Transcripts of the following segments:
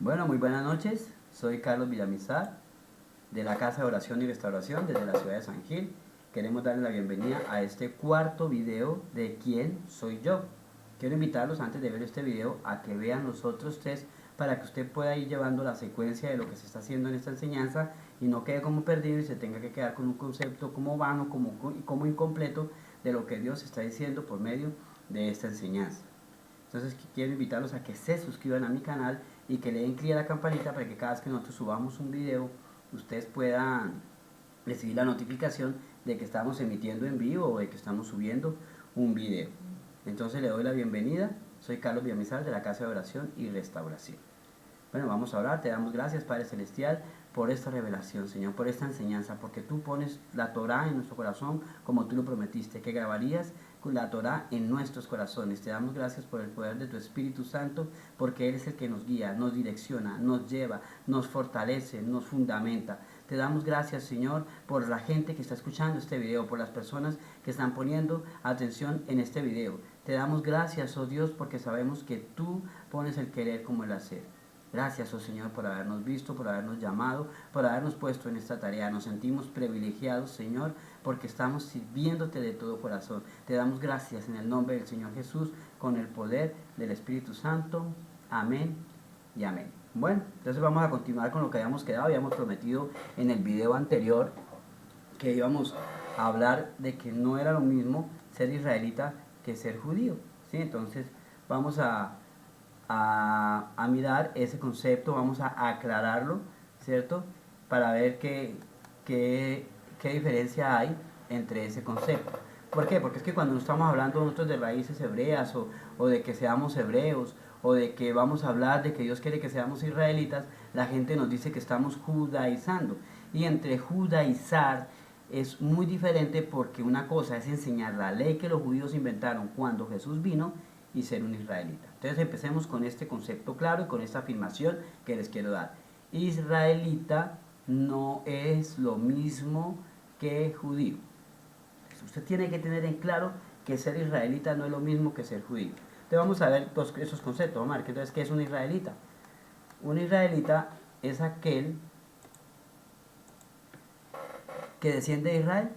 Bueno, muy buenas noches. Soy Carlos Villamizar de la Casa de Oración y Restauración desde la ciudad de San Gil. Queremos darle la bienvenida a este cuarto video de ¿Quién soy yo? Quiero invitarlos antes de ver este video a que vean los otros tres para que usted pueda ir llevando la secuencia de lo que se está haciendo en esta enseñanza y no quede como perdido y se tenga que quedar con un concepto como vano, como incompleto de lo que Dios está diciendo por medio de esta enseñanza. Entonces quiero invitarlos a que se suscriban a mi canal y que le den clic a la campanita para que cada vez que nosotros subamos un video, ustedes puedan recibir la notificación de que estamos emitiendo en vivo o de que estamos subiendo un video. Entonces le doy la bienvenida. Soy Carlos Villamizar de la Casa de Oración y Restauración. Bueno, vamos a orar. Te damos gracias, Padre Celestial, por esta revelación, Señor, por esta enseñanza, porque tú pones la Torah en nuestro corazón como tú lo prometiste, que grabarías la Torah en nuestros corazones. Te damos gracias por el poder de tu Espíritu Santo, porque Él es el que nos guía, nos direcciona, nos lleva, nos fortalece, nos fundamenta. Te damos gracias, Señor, por la gente que está escuchando este video, por las personas que están poniendo atención en este video. Te damos gracias, oh Dios, porque sabemos que tú pones el querer como el hacer. Gracias, oh Señor, por habernos visto, por habernos llamado, por habernos puesto en esta tarea. Nos sentimos privilegiados, Señor, porque estamos sirviéndote de todo corazón. Te damos gracias en el nombre del Señor Jesús, con el poder del Espíritu Santo. Amén y amén. Bueno, entonces vamos a continuar con lo que habíamos quedado. Habíamos prometido en el video anterior que íbamos a hablar de que no era lo mismo ser israelita que ser judío, ¿sí? Entonces vamos a mirar ese concepto, vamos a aclararlo, ¿cierto? Para ver qué diferencia hay entre ese concepto. ¿Por qué? Porque es que cuando estamos hablando nosotros de raíces hebreas o de que seamos hebreos o de que vamos a hablar de que Dios quiere que seamos israelitas, la gente nos dice que estamos judaizando. Y entre judaizar es muy diferente, porque una cosa es enseñar la ley que los judíos inventaron cuando Jesús vino y ser un israelita. Entonces empecemos con este concepto claro y con esta afirmación que les quiero dar. Israelita no es lo mismo que judío. Usted tiene que tener en claro que ser israelita no es lo mismo que ser judío. Entonces vamos a ver esos conceptos. Vamos a ver entonces qué es un israelita. Un israelita es aquel que desciende de Israel.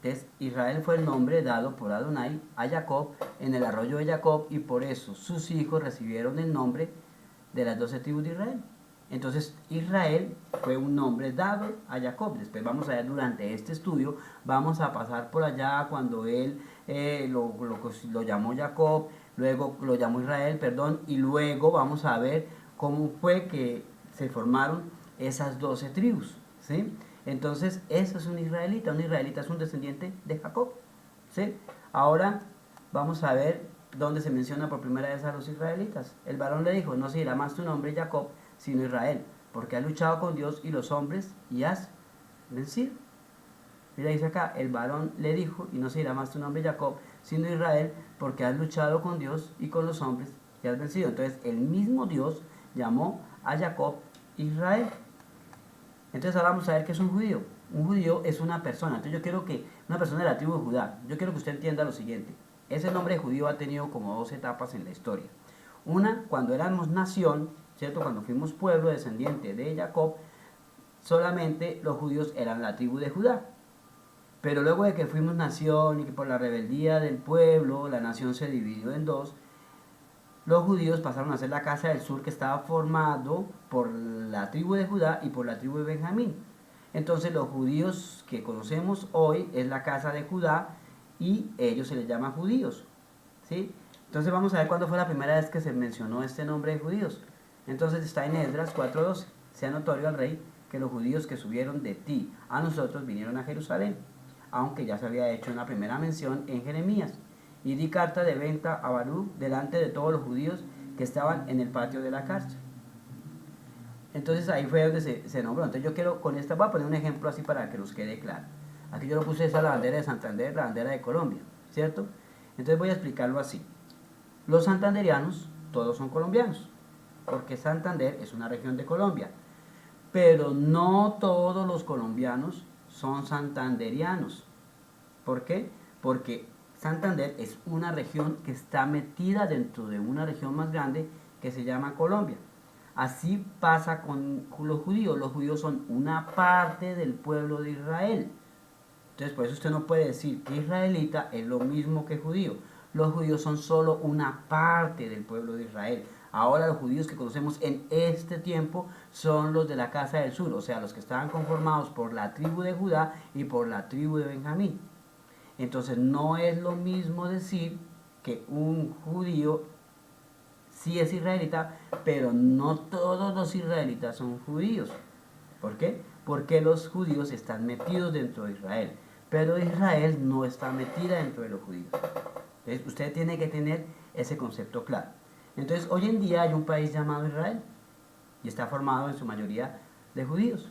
Entonces, Israel fue el nombre dado por Adonai a Jacob en el arroyo de Jacob, y por eso sus hijos recibieron el nombre de las 12 tribus de Israel. Entonces, Israel fue un nombre dado a Jacob. Después vamos a ver durante este estudio, vamos a pasar por allá cuando él lo llamó Jacob, luego lo llamó Israel, perdón, y luego vamos a ver cómo fue que se formaron esas 12 tribus, ¿sí? Entonces, eso es un israelita. Un israelita es un descendiente de Jacob, ¿sí? Ahora vamos a ver dónde se menciona por primera vez a los israelitas. El varón le dijo: no se dirá más tu nombre Jacob, sino Israel, porque has luchado con Dios y los hombres y has vencido. Mira, dice acá, el varón le dijo: y no se dirá más tu nombre Jacob, sino Israel, porque has luchado con Dios y con los hombres y has vencido. Entonces, el mismo Dios llamó a Jacob Israel. Entonces ahora vamos a ver qué es un judío. Un judío es una persona. Entonces yo quiero que, una persona de la tribu de Judá, yo quiero que usted entienda lo siguiente. Ese nombre de judío ha tenido como dos etapas en la historia. Una, cuando éramos nación, ¿cierto? Cuando fuimos pueblo descendiente de Jacob, solamente los judíos eran la tribu de Judá. Pero luego de que fuimos nación y que por la rebeldía del pueblo, la nación se dividió en dos, los judíos pasaron a ser la casa del sur, que estaba formado por la tribu de Judá y por la tribu de Benjamín. Entonces los judíos que conocemos hoy es la casa de Judá y ellos se les llama judíos, ¿sí? Entonces vamos a ver cuándo fue la primera vez que se mencionó este nombre de judíos. Entonces está en Esdras 4:12. Sea notorio al rey que los judíos que subieron de ti a nosotros vinieron a Jerusalén, aunque ya se había hecho una primera mención en Jeremías. Y di carta de venta a Baruch delante de todos los judíos que estaban en el patio de la cárcel. Entonces ahí fue donde se nombró. Entonces yo quiero, con esta voy a poner un ejemplo así para que nos quede claro. Aquí yo lo puse, esa la bandera de Santander, la bandera de Colombia, ¿cierto? Entonces voy a explicarlo así. Los santanderianos, todos son colombianos, porque Santander es una región de Colombia. Pero no todos los colombianos son santanderianos. ¿Por qué? Porque Santander es una región que está metida dentro de una región más grande que se llama Colombia. Así pasa con los judíos. Los judíos son una parte del pueblo de Israel. Entonces, por eso usted no puede decir que israelita es lo mismo que judío. Los judíos son solo una parte del pueblo de Israel. Ahora los judíos que conocemos en este tiempo son los de la casa del sur, o sea, los que estaban conformados por la tribu de Judá y por la tribu de Benjamín. Entonces, no es lo mismo decir que un judío sí es israelita, pero no todos los israelitas son judíos. ¿Por qué? Porque los judíos están metidos dentro de Israel, pero Israel no está metida dentro de los judíos. Entonces, usted tiene que tener ese concepto claro. Entonces, hoy en día hay un país llamado Israel y está formado en su mayoría de judíos,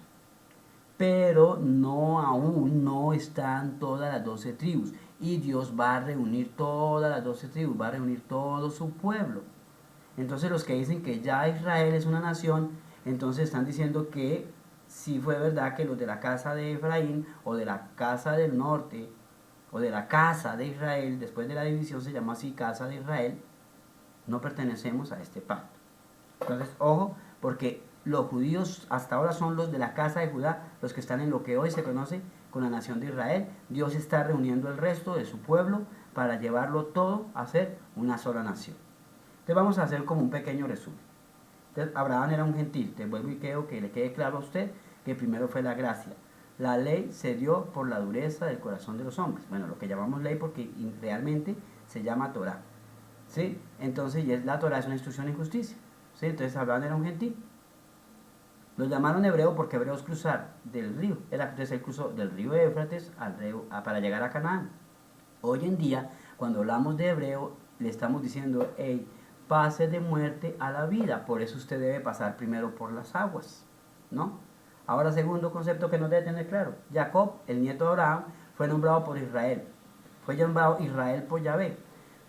pero aún no están todas las 12 tribus, y Dios va a reunir todas las 12 tribus, va a reunir todo su pueblo. Entonces los que dicen que ya Israel es una nación, entonces están diciendo que si fue verdad que los de la casa de Efraín o de la casa del norte o de la casa de Israel, después de la división se llama así casa de Israel, no pertenecemos a este pacto. Entonces, ojo, porque los judíos hasta ahora son los de la casa de Judá, los que están en lo que hoy se conoce con la nación de Israel. Dios está reuniendo el resto de su pueblo para llevarlo todo a ser una sola nación. Entonces vamos a hacer como un pequeño resumen. Entonces, Abraham era un gentil. Te vuelvo y quiero que le quede claro a usted que primero fue la gracia. La ley se dio por la dureza del corazón de los hombres. Bueno, lo que llamamos ley porque realmente se llama Torah. ¿Sí? Entonces, la Torah es una instrucción en justicia. ¿Sí? Entonces Abraham era un gentil. Los llamaron hebreo porque hebreos cruzar del río. Entonces él cruzó del río Éufrates para llegar a Canaán. Hoy en día, cuando hablamos de hebreo, le estamos diciendo, hey, pase de muerte a la vida. Por eso usted debe pasar primero por las aguas, ¿no? Ahora, segundo concepto que nos debe tener claro. Jacob, el nieto de Abraham, fue nombrado por Israel. Fue nombrado Israel por Yahvé.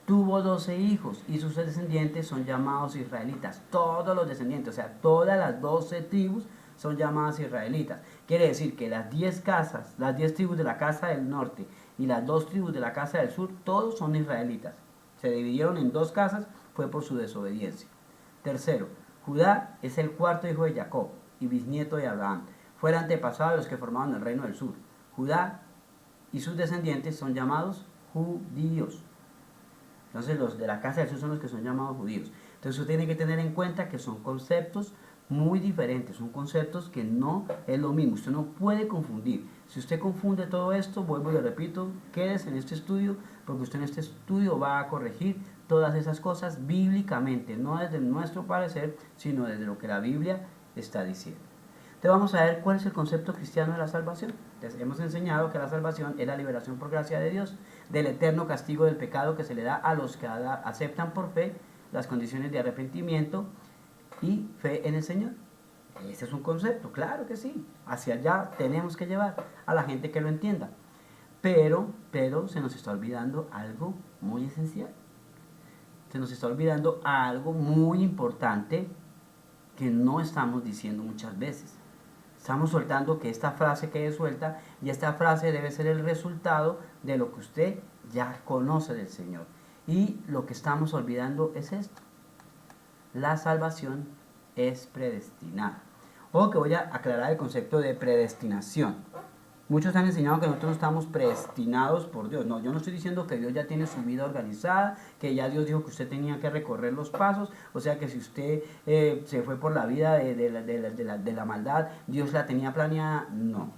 Tuvo 12 hijos y sus descendientes son llamados israelitas. Todos los descendientes, o sea, todas las 12 tribus son llamadas israelitas. Quiere decir que las 10 casas, las 10 tribus de la casa del norte y las 2 tribus de la casa del sur, todos son israelitas. Se dividieron en 2 casas, fue por su desobediencia. Tercero, Judá es el cuarto hijo de Jacob y bisnieto de Abraham. Fue el antepasado de los que formaban el reino del sur. Judá y sus descendientes son llamados judíos. Entonces los de la casa del sur son los que son llamados judíos. Entonces usted tiene que tener en cuenta que son conceptos muy diferentes, son conceptos que no es lo mismo, usted no puede confundir. Si usted confunde todo esto, vuelvo y le repito, quédese en este estudio, porque usted en este estudio va a corregir todas esas cosas bíblicamente, no desde nuestro parecer, sino desde lo que la Biblia está diciendo. Entonces vamos a ver cuál es el concepto cristiano de la salvación. Entonces hemos enseñado que la salvación es la liberación por gracia de Dios del eterno castigo del pecado que se le da a los que aceptan por fe las condiciones de arrepentimiento y fe en el Señor. Ese es un concepto, claro que sí. Hacia allá tenemos que llevar a la gente que lo entienda. Pero se nos está olvidando algo muy esencial. Se nos está olvidando algo muy importante que no estamos diciendo muchas veces. Estamos soltando que esta frase quede suelta y esta frase debe ser el resultado de lo que usted ya conoce del Señor. Y lo que estamos olvidando es esto. La salvación es predestinada. Ojo que voy a aclarar el concepto de predestinación. Muchos han enseñado que nosotros no estamos predestinados por Dios. No, yo no estoy diciendo que Dios ya tiene su vida organizada, que ya Dios dijo que usted tenía que recorrer los pasos. O sea que si usted se fue por la vida de la maldad, Dios la tenía planeada. No.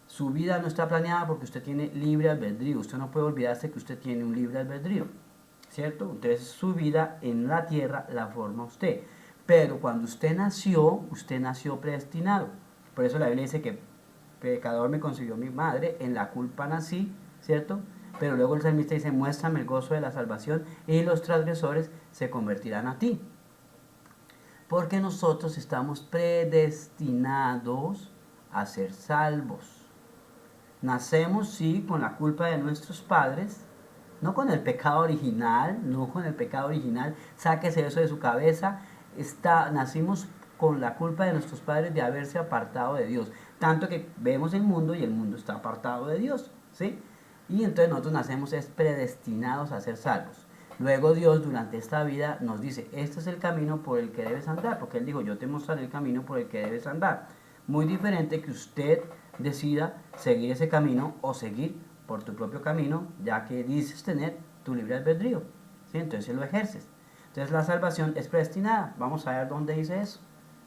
Su vida no está planeada porque usted tiene libre albedrío. Usted no puede olvidarse que usted tiene un libre albedrío. ¿Cierto? Entonces su vida en la tierra la forma usted. Pero cuando usted nació predestinado. Por eso la Biblia dice que pecador me concibió mi madre, en la culpa nací, ¿cierto? Pero luego el salmista dice, muéstrame el gozo de la salvación y los transgresores se convertirán a ti. Porque nosotros estamos predestinados a ser salvos. Nacemos, sí, con la culpa de nuestros padres, no con el pecado original, sáquese eso de su cabeza. Nacimos con la culpa de nuestros padres de haberse apartado de Dios. Tanto que vemos el mundo y el mundo está apartado de Dios, ¿sí? Y entonces nosotros nacemos predestinados a ser salvos. Luego Dios durante esta vida nos dice, este es el camino por el que debes andar, porque Él dijo, yo te mostraré el camino por el que debes andar. Muy diferente que usted decida seguir ese camino o seguir por tu propio camino, ya que dices tener tu libre albedrío. ¿Sí? Entonces lo ejerces. Entonces la salvación es predestinada. Vamos a ver dónde dice eso.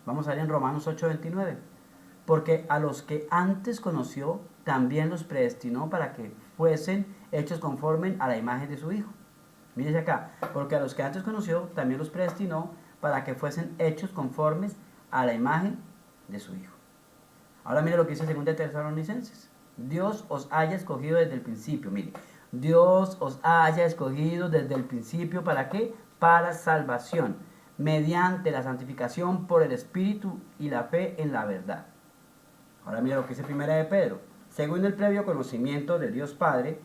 Vamos a ver en Romanos 8:29. Porque a los que antes conoció, también los predestinó para que fuesen hechos conforme a la imagen de su Hijo. Mírese acá, porque a los que antes conoció, también los predestinó para que fuesen hechos conformes a la imagen de su Hijo. Ahora mire lo que dice 2 Tesalonicenses. Dios os haya escogido desde el principio. Mire, Dios os haya escogido desde el principio, ¿para qué? Para salvación, mediante la santificación por el Espíritu y la fe en la verdad. Ahora mire lo que dice 1 de Pedro. Según el previo conocimiento de Dios Padre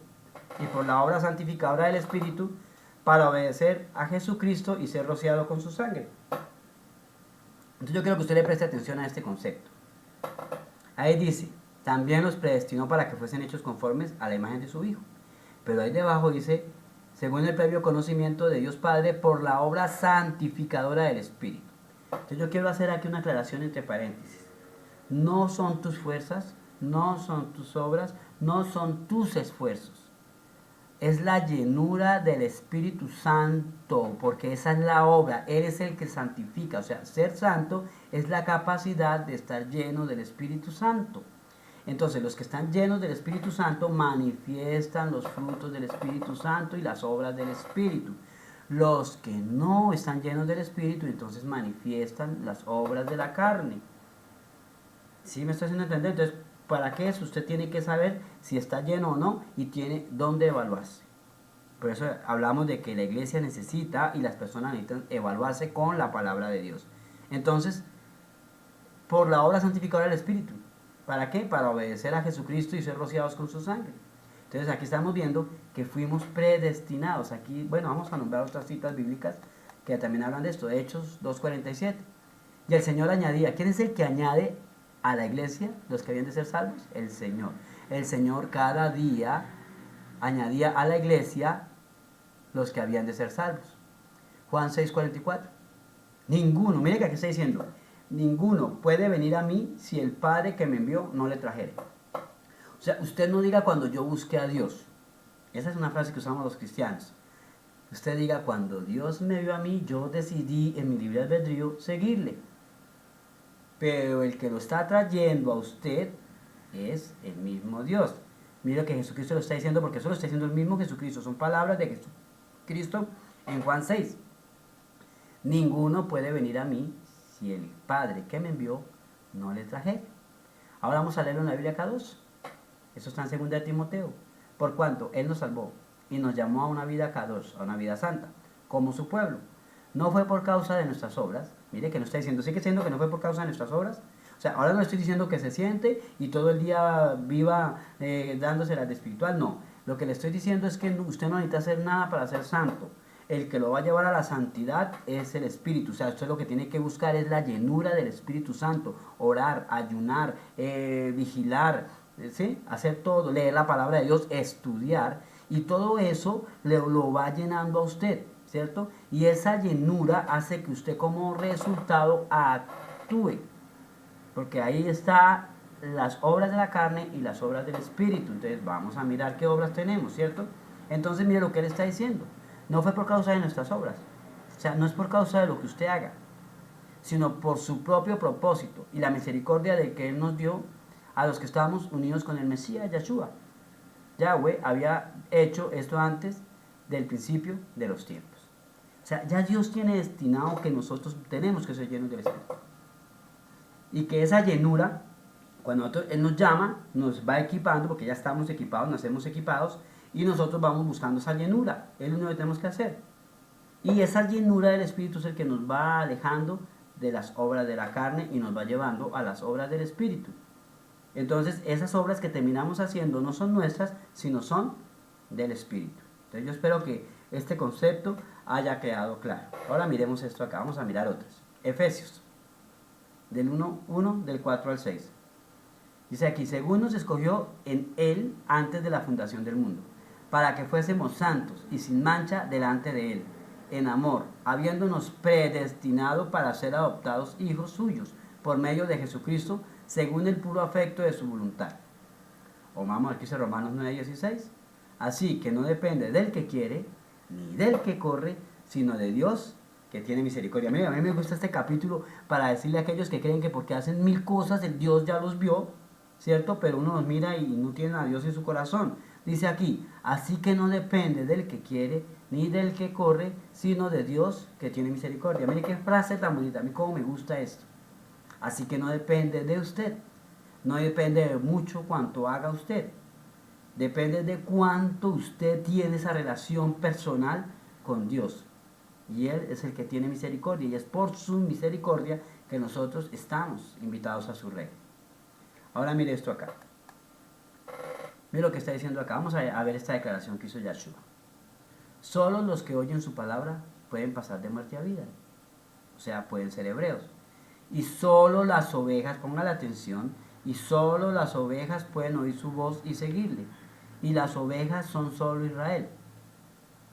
y por la obra santificadora del Espíritu, para obedecer a Jesucristo y ser rociado con su sangre. Entonces yo quiero que usted le preste atención a este concepto. Ahí dice, también los predestinó para que fuesen hechos conformes a la imagen de su Hijo. Pero ahí debajo dice, según el previo conocimiento de Dios Padre, por la obra santificadora del Espíritu. Entonces yo quiero hacer aquí una aclaración entre paréntesis. No son tus fuerzas, no son tus obras, no son tus esfuerzos. Es la llenura del Espíritu Santo, porque esa es la obra, Él es el que santifica, o sea, ser santo es la capacidad de estar lleno del Espíritu Santo. Entonces, los que están llenos del Espíritu Santo manifiestan los frutos del Espíritu Santo y las obras del Espíritu. Los que no están llenos del Espíritu, entonces manifiestan las obras de la carne. ¿Sí me está haciendo entender? Entonces, ¿para qué eso? Usted tiene que saber si está lleno o no y tiene dónde evaluarse. Por eso hablamos de que la iglesia necesita y las personas necesitan evaluarse con la palabra de Dios. Entonces, por la obra santificadora del Espíritu. ¿Para qué? Para obedecer a Jesucristo y ser rociados con su sangre. Entonces aquí estamos viendo que fuimos predestinados. Aquí, bueno, vamos a nombrar otras citas bíblicas que también hablan de esto. Hechos 2:47. Y el Señor añadía, ¿quién es el que añade a la iglesia los que habían de ser salvos? El Señor. El Señor cada día añadía a la iglesia los que habían de ser salvos. Juan 6:44. Ninguno, mire que aquí está diciendo, ninguno puede venir a mí si el Padre que me envió no le trajere. O sea, usted no diga cuando yo busque a Dios. Esa es una frase que usamos los cristianos. Usted diga cuando Dios me vio a mí, yo decidí en mi libre albedrío seguirle. Pero el que lo está trayendo a usted es el mismo Dios. Mire que Jesucristo lo está diciendo, porque eso lo está diciendo el mismo Jesucristo. Son palabras de Jesucristo en Juan 6. Ninguno puede venir a mí si el Padre que me envió no le trajere. Ahora vamos a leerlo en la Biblia K2. Eso está en 2 de Timoteo. Por cuanto Él nos salvó y nos llamó a una vida K2, a una vida santa, como su pueblo. No fue por causa de nuestras obras. Mire que no está diciendo, sigue diciendo que no fue por causa de nuestras obras. O sea, ahora no estoy diciendo que se siente y todo el día viva dándose la de espiritual. No, lo que le estoy diciendo es que usted no necesita hacer nada para ser santo. El que lo va a llevar a la santidad es el Espíritu. O sea, usted lo que tiene que buscar es la llenura del Espíritu Santo. Orar, ayunar, vigilar, ¿sí? Hacer todo, leer la palabra de Dios, estudiar. Y todo eso lo va llenando a usted, ¿cierto? Y esa llenura hace que usted como resultado actúe. Porque ahí está las obras de la carne y las obras del Espíritu. Entonces vamos a mirar qué obras tenemos, ¿cierto? Entonces mire lo que Él está diciendo. No fue por causa de nuestras obras. O sea, no es por causa de lo que usted haga, sino por su propio propósito y la misericordia de que Él nos dio a los que estábamos unidos con el Mesías, Yahshua. Yahweh había hecho esto antes del principio de los tiempos. O sea, ya Dios tiene destinado que nosotros tenemos que ser llenos del Espíritu. Y que esa llenura, cuando Él nos llama, nos va equipando, porque ya estamos equipados, nacemos equipados, y nosotros vamos buscando esa llenura. Es lo único que tenemos que hacer. Y esa llenura del Espíritu es el que nos va alejando de las obras de la carne y nos va llevando a las obras del Espíritu. Entonces, esas obras que terminamos haciendo no son nuestras, sino son del Espíritu. Entonces, yo espero que este concepto haya quedado claro. Ahora miremos esto acá, vamos a mirar otros. Efesios, del 1, del 4 al 6. Dice aquí, según nos escogió en Él antes de la fundación del mundo, para que fuésemos santos y sin mancha delante de Él, en amor, habiéndonos predestinado para ser adoptados hijos suyos, por medio de Jesucristo, según el puro afecto de su voluntad. O vamos aquí dice Romanos 9:16. Así que no depende del que quiere, ni del que corre, sino de Dios que tiene misericordia. Mira, a mí me gusta este capítulo para decirle a aquellos que creen que porque hacen mil cosas, el Dios ya los vio, ¿cierto? Pero uno los mira y no tienen a Dios en su corazón. Dice aquí, así que no depende del que quiere, ni del que corre, sino de Dios que tiene misericordia. Mire qué frase tan bonita, a mí cómo me gusta esto. Así que no depende de usted, no depende de mucho cuanto haga usted. Depende de cuánto usted tiene esa relación personal con Dios. Y Él es el que tiene misericordia. Y es por su misericordia que nosotros estamos invitados a su reino. Ahora mire esto acá. Mire lo que está diciendo acá. Vamos a ver esta declaración que hizo Yahshua. Solo los que oyen su palabra pueden pasar de muerte a vida. O sea, pueden ser hebreos. Y solo las ovejas, pongan la atención, y solo las ovejas pueden oír su voz y seguirle. Y las ovejas son solo Israel.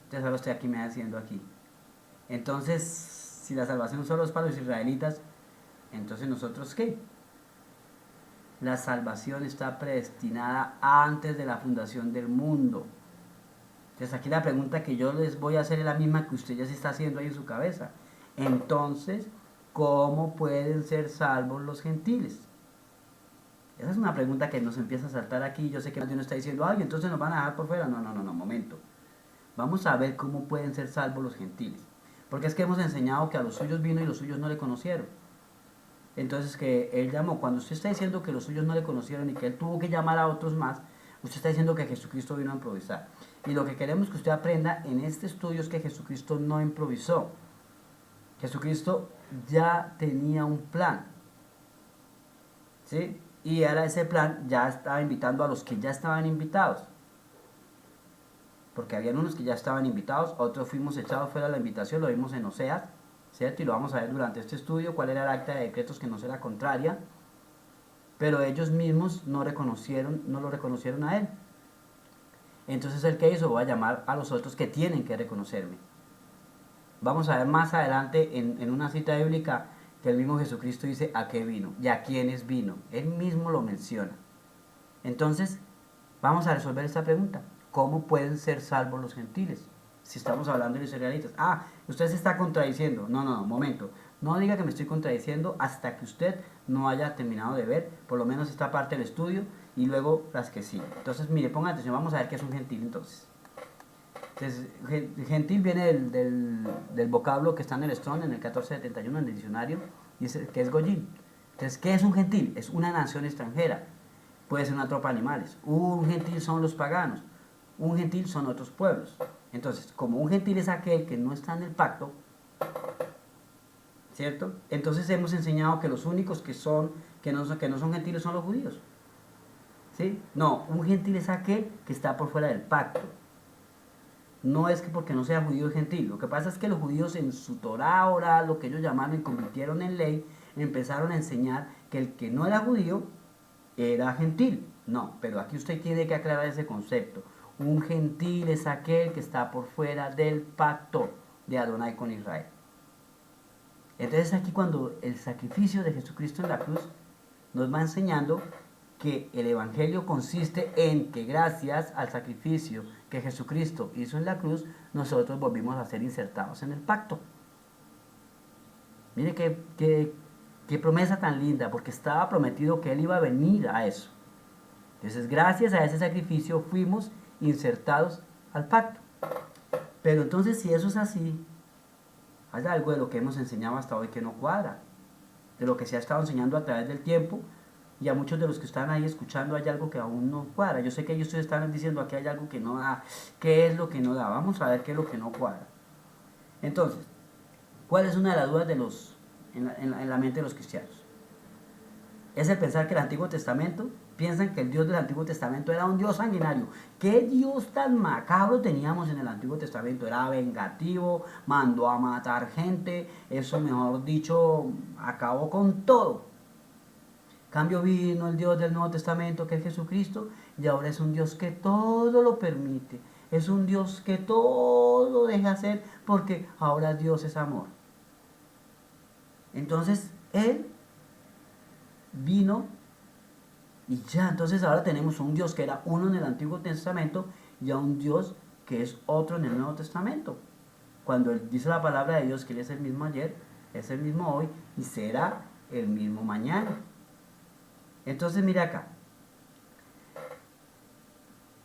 Entonces ahora estoy aquí me haciendo aquí. Entonces, si la salvación solo es para los israelitas, entonces nosotros ¿qué? La salvación está predestinada antes de la fundación del mundo. Entonces aquí la pregunta que yo les voy a hacer es la misma que usted ya se está haciendo ahí en su cabeza. Entonces, ¿cómo pueden ser salvos los gentiles? Esa es una pregunta que nos empieza a saltar aquí. Yo sé que uno está diciendo, ay, entonces nos van a dejar por fuera. No, momento. Vamos a ver cómo pueden ser salvos los gentiles. Porque es que hemos enseñado que a los suyos vino y los suyos no le conocieron. Entonces que Él llamó. Cuando usted está diciendo que los suyos no le conocieron y que Él tuvo que llamar a otros más, usted está diciendo que Jesucristo vino a improvisar. Y lo que queremos que usted aprenda en este estudio es que Jesucristo no improvisó. Jesucristo ya tenía un plan. ¿Sí? Y ahora ese plan ya estaba invitando a los que ya estaban invitados. Porque habían unos que ya estaban invitados, otros fuimos echados fuera de la invitación, lo vimos en Oseas, ¿cierto? Y lo vamos a ver durante este estudio, cuál era el acta de decretos que nos era contraria. Pero ellos mismos no lo reconocieron a Él. Entonces el que hizo, voy a llamar a los otros que tienen que reconocerme. Vamos a ver más adelante en una cita bíblica que el mismo Jesucristo dice a qué vino y a quiénes vino. Él mismo lo menciona. Entonces, vamos a resolver esta pregunta. ¿Cómo pueden ser salvos los gentiles? Si estamos hablando de los israelitas. Ah, usted se está contradiciendo. No, momento. No diga que me estoy contradiciendo hasta que usted no haya terminado de ver por lo menos esta parte del estudio y luego las que siguen. Entonces, mire, pongan atención. Vamos a ver qué es un gentil entonces. Entonces, gentil viene del vocablo que está en el Strong, en el 1471, en el diccionario, dice que es Goyim. Entonces, ¿qué es un gentil? Es una nación extranjera. Puede ser una tropa de animales. Un gentil son los paganos. Un gentil son otros pueblos. Entonces, como un gentil es aquel que no está en el pacto, ¿cierto? Entonces hemos enseñado que los únicos que no son gentiles son los judíos. ¿Sí? No, un gentil es aquel que está por fuera del pacto. No es que porque no sea judío es gentil. Lo que pasa es que los judíos en su Torah oral, lo que ellos llamaron y convirtieron en ley, empezaron a enseñar que el que no era judío era gentil. No, pero aquí usted tiene que aclarar ese concepto. Un gentil es aquel que está por fuera del pacto de Adonai con Israel. Entonces aquí cuando el sacrificio de Jesucristo en la cruz nos va enseñando que el evangelio consiste en que gracias al sacrificio que Jesucristo hizo en la cruz, nosotros volvimos a ser insertados en el pacto. Mire qué promesa tan linda, porque estaba prometido que Él iba a venir a eso. Entonces gracias a ese sacrificio fuimos insertados al pacto. Pero entonces si eso es así, hay algo de lo que hemos enseñado hasta hoy que no cuadra, de lo que se ha estado enseñando a través del tiempo, y a muchos de los que están ahí escuchando hay algo que aún no cuadra. Yo sé que ellos están diciendo aquí hay algo que no da. ¿Qué es lo que no da? Vamos a ver qué es lo que no cuadra. Entonces, ¿cuál es una de las dudas en la mente de los cristianos? Es el pensar que el Antiguo Testamento, piensan que el Dios del Antiguo Testamento era un Dios sanguinario. ¿Qué Dios tan macabro teníamos en el Antiguo Testamento? Era vengativo, mandó a matar gente, eso mejor dicho, acabó con todo. Cambio vino el Dios del Nuevo Testamento, que es Jesucristo, y ahora es un Dios que todo lo permite. Es un Dios que todo deja hacer porque ahora Dios es amor. Entonces, Él vino y ya, entonces ahora tenemos un Dios que era uno en el Antiguo Testamento y a un Dios que es otro en el Nuevo Testamento. Cuando Él dice la palabra de Dios que Él es el mismo ayer, es el mismo hoy y será el mismo mañana. Entonces mire acá,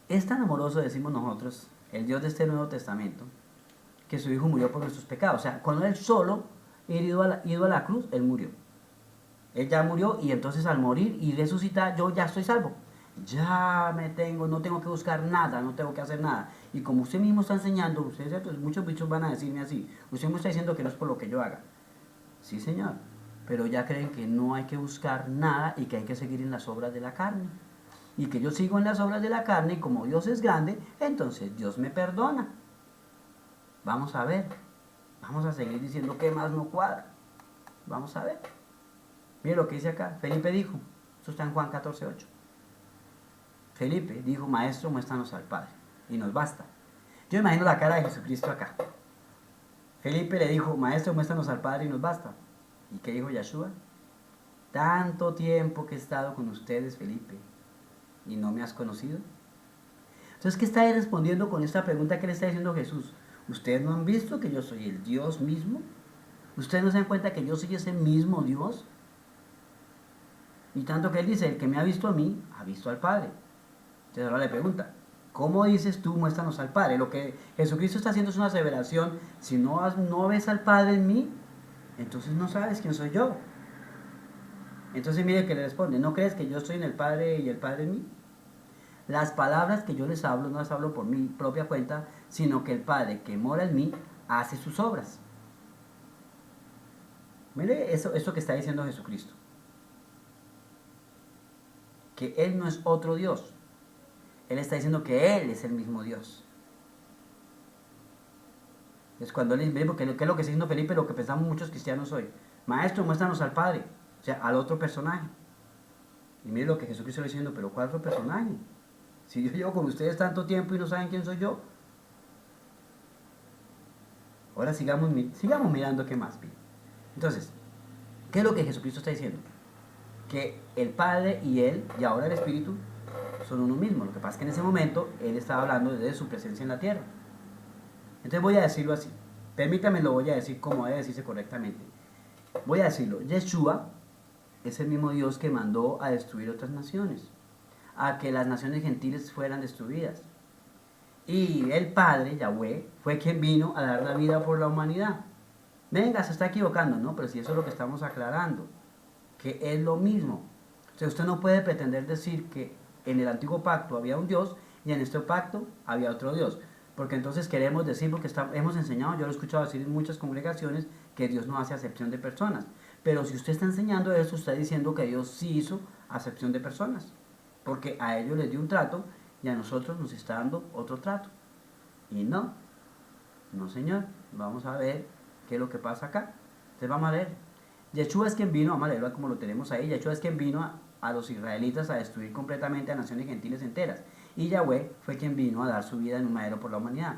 es tan amoroso, decimos nosotros, el Dios de este Nuevo Testamento, que su Hijo murió por nuestros pecados. O sea, cuando Él solo ido a la cruz, Él murió. Él ya murió y entonces al morir y resucitar, yo ya estoy salvo. No tengo que buscar nada, no tengo que hacer nada. Y como usted mismo está enseñando, ustedes, pues, muchos bichos van a decirme así, usted me está diciendo que no es por lo que yo haga. Sí, Señor, pero ya creen que no hay que buscar nada y que hay que seguir en las obras de la carne. Y que yo sigo en las obras de la carne y como Dios es grande, entonces Dios me perdona. Vamos a ver, vamos a seguir diciendo que más no cuadra. Vamos a ver. Mire lo que dice acá. Felipe dijo, esto está en Juan 14:8. Felipe dijo, Maestro, muéstranos al Padre. Y nos basta. Yo imagino la cara de Jesucristo acá. Felipe le dijo, Maestro, muéstranos al Padre y nos basta. ¿Y qué dijo Yeshua? Tanto tiempo que he estado con ustedes, Felipe, y no me has conocido. Entonces, ¿qué está ahí respondiendo con esta pregunta que le está diciendo Jesús? ¿Ustedes no han visto que yo soy el Dios mismo? ¿Ustedes no se dan cuenta que yo soy ese mismo Dios? Y tanto que Él dice, el que me ha visto a mí, ha visto al Padre. Entonces ahora le pregunta, ¿cómo dices tú, muéstranos al Padre? Lo que Jesucristo está haciendo es una aseveración. Si no ves al Padre en mí, entonces no sabes quién soy yo. Entonces mire que le responde, ¿no crees que yo estoy en el Padre y el Padre en mí? Las palabras que yo les hablo no las hablo por mi propia cuenta, sino que el Padre que mora en mí hace sus obras. Mire eso que está diciendo Jesucristo. Que Él no es otro Dios. Él está diciendo que Él es el mismo Dios. Es cuando Él dice, porque ¿qué es lo que está diciendo Felipe? Lo que pensamos muchos cristianos hoy. Maestro, muéstranos al Padre. O sea, al otro personaje. Y mire lo que Jesucristo está diciendo, pero ¿cuál otro personaje? Si yo llevo con ustedes tanto tiempo y no saben quién soy yo. Ahora sigamos mirando qué más. Entonces, ¿qué es lo que Jesucristo está diciendo? Que el Padre y Él, y ahora el Espíritu, son uno mismo. Lo que pasa es que en ese momento Él estaba hablando de su presencia en la tierra. Entonces voy a decirlo así. Permítame, lo voy a decir como debe decirse correctamente. Voy a decirlo. Yeshua es el mismo Dios que mandó a destruir otras naciones, a que las naciones gentiles fueran destruidas. Y el Padre, Yahweh, fue quien vino a dar la vida por la humanidad. Venga, se está equivocando, ¿no? Pero si eso es lo que estamos aclarando, que es lo mismo. O sea, usted no puede pretender decir que en el antiguo pacto había un Dios y en este pacto había otro Dios. Porque entonces queremos decir, porque hemos enseñado, yo lo he escuchado decir en muchas congregaciones, que Dios no hace acepción de personas. Pero si usted está enseñando eso, está diciendo que Dios sí hizo acepción de personas. Porque a ellos les dio un trato y a nosotros nos está dando otro trato. Y no, Señor, vamos a ver qué es lo que pasa acá. Entonces vamos a ver. Yeshua es quien vino, vamos a leerlo como lo tenemos ahí. Yeshua es quien vino a los israelitas a destruir completamente a naciones gentiles enteras. Y Yahweh fue quien vino a dar su vida en un madero por la humanidad.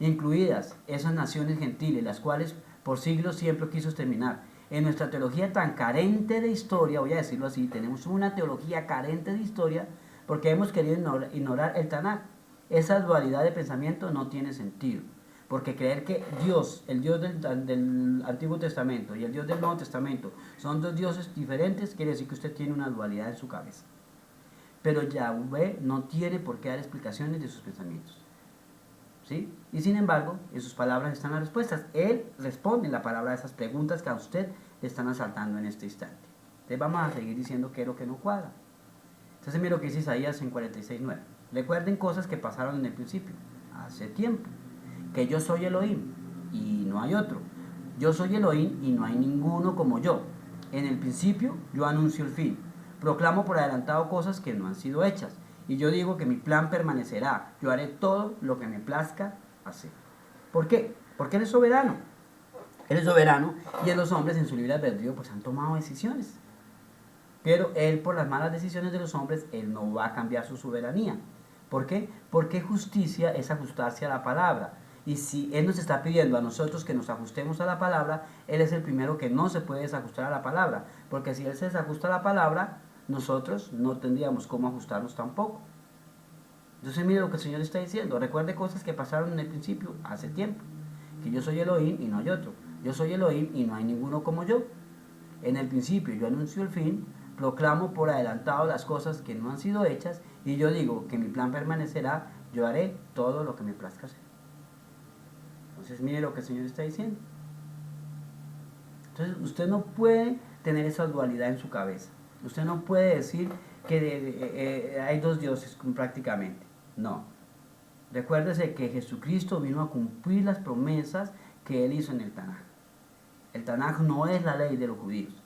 Incluidas esas naciones gentiles, las cuales por siglos siempre quiso exterminar. En nuestra teología tan carente de historia, voy a decirlo así, tenemos una teología carente de historia porque hemos querido ignorar el Tanakh. Esa dualidad de pensamiento no tiene sentido. Porque creer que Dios, el Dios del Antiguo Testamento y el Dios del Nuevo Testamento son dos dioses diferentes, quiere decir que usted tiene una dualidad en su cabeza. Pero Yahweh no tiene por qué dar explicaciones de sus pensamientos. ¿Sí? Y sin embargo, en sus palabras están las respuestas. Él responde en la palabra a esas preguntas que a usted le están asaltando en este instante. Entonces vamos a seguir diciendo qué es lo que no cuadra. Entonces mira lo que dice Isaías en 46:9. Recuerden cosas que pasaron en el principio, hace tiempo. Que yo soy Elohim y no hay otro. Yo soy Elohim y no hay ninguno como yo. En el principio yo anuncio el fin. Proclamo por adelantado cosas que no han sido hechas. Y yo digo que mi plan permanecerá. Yo haré todo lo que me plazca hacer. ¿Por qué? Porque Él es soberano. Él es soberano y los hombres en su libre albedrío pues han tomado decisiones. Pero Él por las malas decisiones de los hombres, Él no va a cambiar su soberanía. ¿Por qué? Porque justicia es ajustarse a la palabra. Y si Él nos está pidiendo a nosotros que nos ajustemos a la palabra, Él es el primero que no se puede desajustar a la palabra. Porque si Él se desajusta a la palabra, nosotros no tendríamos cómo ajustarnos tampoco. Entonces mire lo que el Señor está diciendo. Recuerde cosas que pasaron en el principio, hace tiempo. Que yo soy Elohim y no hay otro. Yo soy Elohim y no hay ninguno como yo. En el principio yo anuncio el fin, proclamo por adelantado las cosas que no han sido hechas y yo digo que mi plan permanecerá, yo haré todo lo que me plazca hacer. Entonces mire lo que el Señor está diciendo. Entonces usted no puede tener esa dualidad en su cabeza. Usted no puede decir que hay dos dioses prácticamente. No. Recuérdese que Jesucristo vino a cumplir las promesas que Él hizo en el Tanaj. El Tanaj no es la ley de los judíos.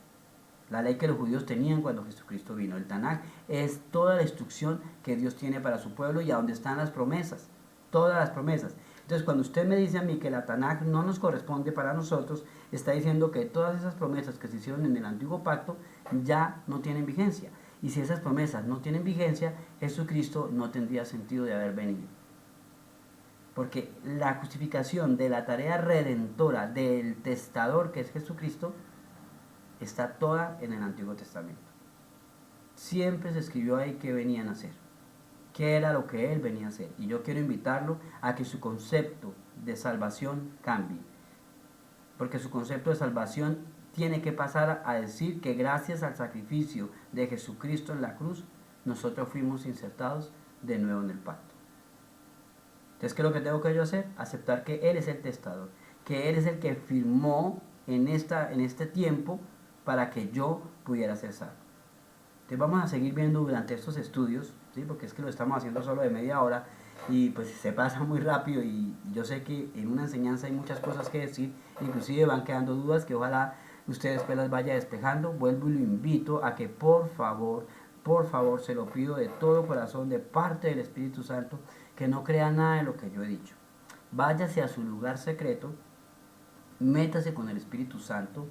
La ley que los judíos tenían cuando Jesucristo vino. El Tanaj es toda la instrucción que Dios tiene para su pueblo y a donde están las promesas. Todas las promesas. Entonces, cuando usted me dice a mí que la Tanaj no nos corresponde para nosotros, está diciendo que todas esas promesas que se hicieron en el antiguo pacto ya no tienen vigencia. Y si esas promesas no tienen vigencia, Jesucristo no tendría sentido de haber venido. Porque la justificación de la tarea redentora del testador, que es Jesucristo, está toda en el Antiguo Testamento. Siempre se escribió ahí qué venían a hacer, qué era lo que Él venía a hacer. Y yo quiero invitarlo a que su concepto de salvación cambie. Porque su concepto de salvación tiene que pasar a decir que gracias al sacrificio de Jesucristo en la cruz, nosotros fuimos insertados de nuevo en el pacto. Entonces, ¿qué es lo que tengo que yo hacer? Aceptar que Él es el testador, que Él es el que firmó en este tiempo para que yo pudiera ser salvo. Entonces vamos a seguir viendo durante estos estudios, ¿sí? Porque es que lo estamos haciendo solo de media hora y pues se pasa muy rápido y yo sé que en una enseñanza hay muchas cosas que decir, inclusive van quedando dudas que ojalá ustedes pues las vaya despejando. Vuelvo y lo invito a que por favor, se lo pido de todo corazón, de parte del Espíritu Santo, que no crea nada de lo que yo he dicho. Váyase a su lugar secreto, métase con el Espíritu Santo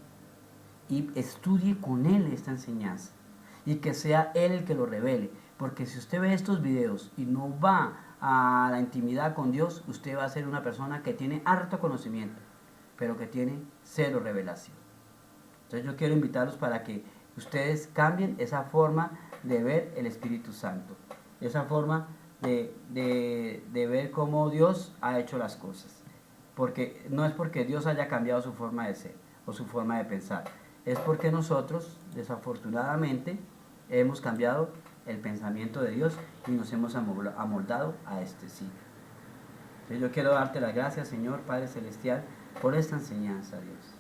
y estudie con Él esta enseñanza. Y que sea Él el que lo revele. Porque si usted ve estos videos y no va a la intimidad con Dios, usted va a ser una persona que tiene harto conocimiento, pero que tiene cero revelación. Entonces yo quiero invitarlos para que ustedes cambien esa forma de ver el Espíritu Santo. Esa forma de ver cómo Dios ha hecho las cosas. Porque no es porque Dios haya cambiado su forma de ser o su forma de pensar. Es porque nosotros, desafortunadamente, hemos cambiado el pensamiento de Dios y nos hemos amoldado a este siglo. Entonces yo quiero darte las gracias, Señor Padre Celestial, por esta enseñanza, Dios.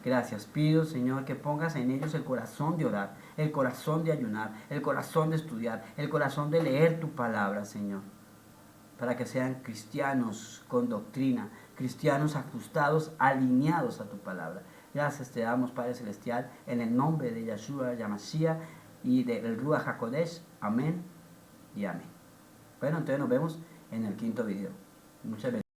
Gracias, pido, Señor, que pongas en ellos el corazón de orar, el corazón de ayunar, el corazón de estudiar, el corazón de leer tu palabra, Señor, para que sean cristianos con doctrina, cristianos ajustados, alineados a tu palabra. Gracias te damos, Padre Celestial, en el nombre de Yeshua, Yamashiach y del Ruach HaKodesh. Amén y amén. Bueno, entonces nos vemos en el quinto video. Muchas gracias.